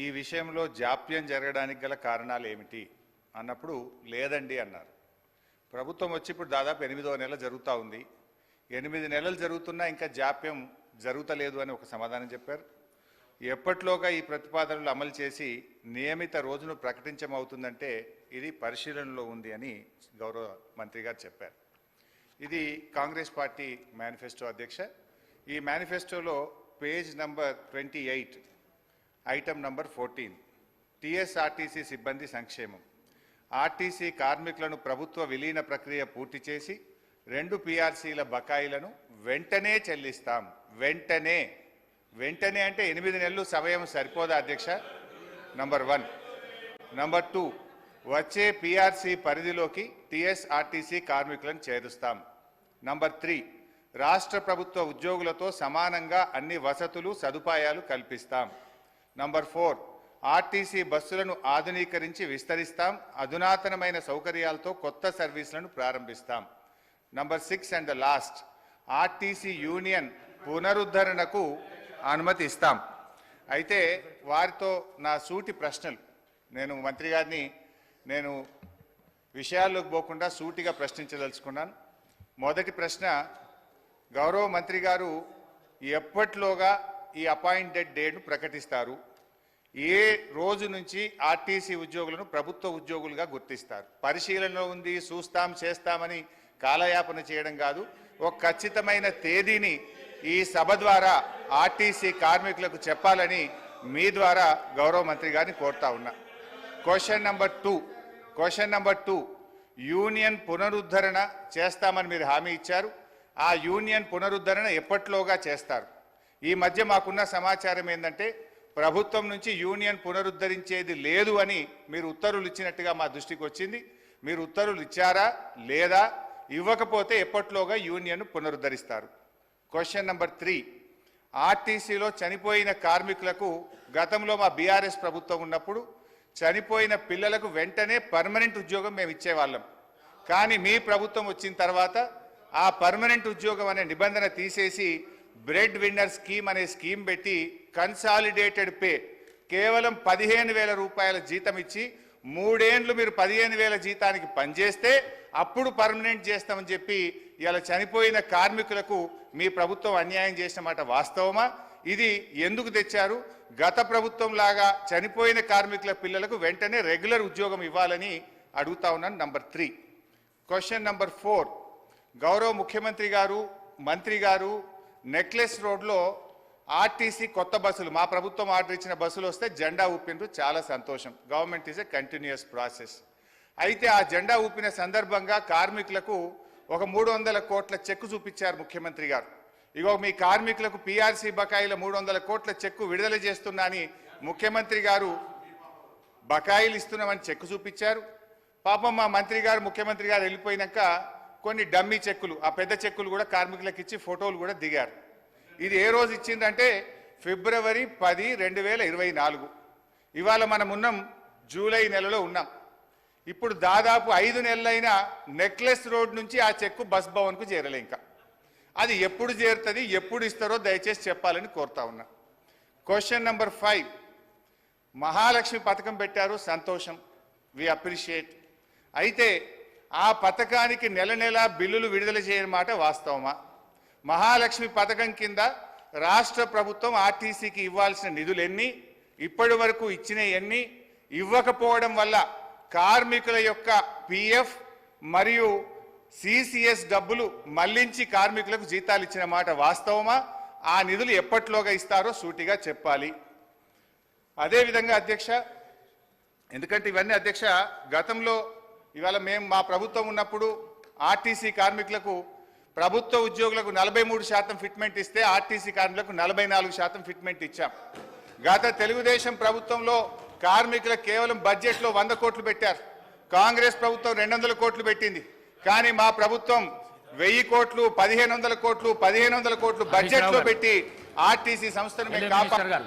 ఈ విషయంలో జాప్యం జరగడానికి గల కారణాలు ఏమిటి అన్నప్పుడు లేదండి అన్నారు. ప్రభుత్వం వచ్చి ఇప్పుడు దాదాపు 8వ నెల జరుగుతూ ఉంది. 8 నెలలు జరుగుతున్నా ఇంకా జాప్యం జరుగుతలేదు అని ఒక సమాధానం చెప్పారు. ఎప్పట్లోగా ఈ ప్రతిపాదనలు అమలు చేసి నియమిత రోజును ప్రకటించమవుతుందంటే ఇది పరిశీలనలో ఉంది అని గౌరవ మంత్రి గారు చెప్పారు. ఇది కాంగ్రెస్ పార్టీ మేనిఫెస్టో అధ్యక్ష. ఈ మేనిఫెస్టోలో page number 28 item number 14 TSRTC సిబ్బంది సంక్షేమం. ఆర్టీసీ కార్మికులను ప్రభుత్వ విలీన ప్రక్రియ పూర్తి చేసి 2 పీఆర్సీల బకాయిలను వెంటనే చెల్లిస్తాం. వెంటనే అంటే 8 నెలలు సమయం సరిపోదా అధ్యక్ష? నంబర్ 1. నంబర్ 2, వచ్చే పీఆర్సీ పరిధిలోకి టీఎస్ఆర్టీసీ కార్మికులను చేరుస్తాం. నంబర్ 3, రాష్ట్ర ప్రభుత్వ ఉద్యోగులతో సమానంగా అన్ని వసతులు సదుపాయాలు కల్పిస్తాం. నంబర్ 4, ఆర్టీసీ బస్సులను ఆధునీకరించి విస్తరిస్తాం. అధునాతనమైన సౌకర్యాలతో కొత్త సర్వీసులను ప్రారంభిస్తాం. Number 6 and the last, RTC union పునరుద్ధరణకు అనుమతి ఇస్తాం. అయితే వారితో నా సూటి ప్రశ్నలు, నేను మంత్రి గారిని విషయాల్లోకి పోకుండా సూటిగా ప్రశ్నించదలుచుకున్నాను. మొదటి ప్రశ్న, గౌరవ మంత్రి గారు ఎప్పట్లోగా ఈ అపాయింటెడ్ డేట్ను ప్రకటిస్తారు? ఏ రోజు నుంచి ఆర్టీసీ ఉద్యోగులను ప్రభుత్వ ఉద్యోగులుగా గుర్తిస్తారు? పరిశీలనలో ఉంది, చూస్తాం చేస్తామని కాలయాపన చేయడం కాదు. ఒక ఖచ్చితమైన తేదీని ఈ సభ ద్వారా ఆర్టీసీ కార్మికులకు చెప్పాలని మీ ద్వారా గౌరవ మంత్రి గారిని కోరుతా ఉన్నా. క్వశ్చన్ నెంబర్ 2, యూనియన్ పునరుద్ధరణ చేస్తామని మీరు హామీ ఇచ్చారు. ఆ యూనియన్ పునరుద్ధరణ ఎప్పట్లోగా చేస్తారు? ఈ మధ్య మాకున్న సమాచారం ఏంటంటే ప్రభుత్వం నుంచి యూనియన్ పునరుద్ధరించేది లేదు అని మీరు ఉత్తర్వులు ఇచ్చినట్టుగా మా దృష్టికి వచ్చింది. మీరు ఉత్తర్వులు ఇచ్చారా లేదా? ఇవ్వకపోతే ఎప్పట్లోగా యూనియన్ పునరుద్ధరిస్తారు? క్వశ్చన్ నెంబర్ 3, ఆర్టీసీలో చనిపోయిన కార్మికులకు గతంలో మా బీఆర్ఎస్ ప్రభుత్వం ఉన్నప్పుడు చనిపోయిన పిల్లలకు వెంటనే పర్మనెంట్ ఉద్యోగం మేము ఇచ్చేవాళ్ళం. కానీ మీ ప్రభుత్వం వచ్చిన తర్వాత ఆ పర్మనెంట్ ఉద్యోగం అనే నిబంధన తీసేసి బ్రెడ్ విన్నర్ స్కీమ్ అనే స్కీమ్ పెట్టి కన్సాలిడేటెడ్ పే కేవలం 15,000 రూపాయల జీతం ఇచ్చి 3 ఏళ్ళు మీరు 15,000 జీతానికి పనిచేస్తే అప్పుడు పర్మనెంట్ చేస్తామని చెప్పి ఇలా చనిపోయిన కార్మికులకు మీ ప్రభుత్వం అన్యాయం చేసిన మాట వాస్తవమా? ఇది ఎందుకు తెచ్చారు? గత ప్రభుత్వం లాగా చనిపోయిన కార్మికుల పిల్లలకు వెంటనే రెగ్యులర్ ఉద్యోగం ఇవ్వాలని అడుగుతా ఉన్నాను. నంబర్ 3. క్వశ్చన్ నంబర్ 4, గౌరవ ముఖ్యమంత్రి గారు మంత్రి గారు నెక్లెస్ రోడ్లో ఆర్టీసీ కొత్త బస్సులు, మా ప్రభుత్వం ఆర్డర్ ఇచ్చిన బస్సులు వస్తే జెండా ఊపిండ్రు, చాలా సంతోషం. Government is a continuous process. అయితే ఆ జెండా ఊపిన సందర్భంగా కార్మికులకు ఒక 300 కోట్ల చెక్కు చూపించారు ముఖ్యమంత్రి గారు. ఇగో మీ కార్మికులకు పీఆర్సీ బకాయిల 300 కోట్ల చెక్కు విడుదల చేస్తున్నా అని ముఖ్యమంత్రి గారు బకాయిలు ఇస్తున్నామని చెక్కు చూపించారు. పాపం మా మంత్రి గారు ముఖ్యమంత్రి గారు వెళ్ళిపోయినాక కొన్ని డమ్మీ చెక్కులు, ఆ పెద్ద చెక్కులు కూడా కార్మికులకు ఇచ్చి ఫోటోలు కూడా దిగారు. ఇది ఏ రోజు ఇచ్చిందంటే ఫిబ్రవరి 10, 2024. ఇవాళ మనం ఉన్నాం జూలై నెలలో ఉన్నాం. ఇప్పుడు దాదాపు 5 నెలలైనా నెక్లెస్ రోడ్ నుంచి ఆ చెక్కు బస్ భవన్కు చేరలే. ఇంకా అది ఎప్పుడు చేరుతుంది, ఎప్పుడు ఇస్తారో దయచేసి చెప్పాలని కోరుతా ఉన్నా. క్వశ్చన్ నెంబర్ 5, మహాలక్ష్మి పథకం పెట్టారు, సంతోషం, వి అప్రిషియేట్. అయితే ఆ పథకానికి నెల బిల్లులు విడుదల చేయని మాట వాస్తవమా? మహాలక్ష్మి పథకం కింద రాష్ట్ర ప్రభుత్వం ఆర్టీసీకి ఇవ్వాల్సిన నిధులు ఎన్ని, ఇప్పటి వరకు ఇచ్చిన ఎన్ని, ఇవ్వకపోవడం వల్ల కార్మికుల యొక్క పిఎఫ్ మరియు సిసిఎస్ డబ్బులు మళ్లించి కార్మికులకు జీతాలు ఇచ్చిన మాట వాస్తవమా? ఆ నిధులు ఎప్పట్లోగా ఇస్తారో సూటిగా చెప్పాలి. అదేవిధంగా అధ్యక్ష, ఎందుకంటే ఇవన్నీ అధ్యక్ష గతంలో ఇవాళ మేము మా ప్రభుత్వం ఉన్నప్పుడు ఆర్టీసీ కార్మికులకు ప్రభుత్వ ఉద్యోగులకు 43% ఫిట్మెంట్ ఇస్తే ఆర్టీసీ కార్మికులకు 44% ఫిట్మెంట్ ఇచ్చాం. గత తెలుగుదేశం ప్రభుత్వంలో కార్మికులకు కేవలం బడ్జెట్లో 100 కోట్లు పెట్టారు. కాంగ్రెస్ ప్రభుత్వం 200 కోట్లు పెట్టింది. కానీ మా ప్రభుత్వం 1000 కోట్లు, 1500 కోట్లు, 1500 కోట్లు బడ్జెట్లో పెట్టి ఆర్టీసీ సంస్థను మేము కాపాడారు.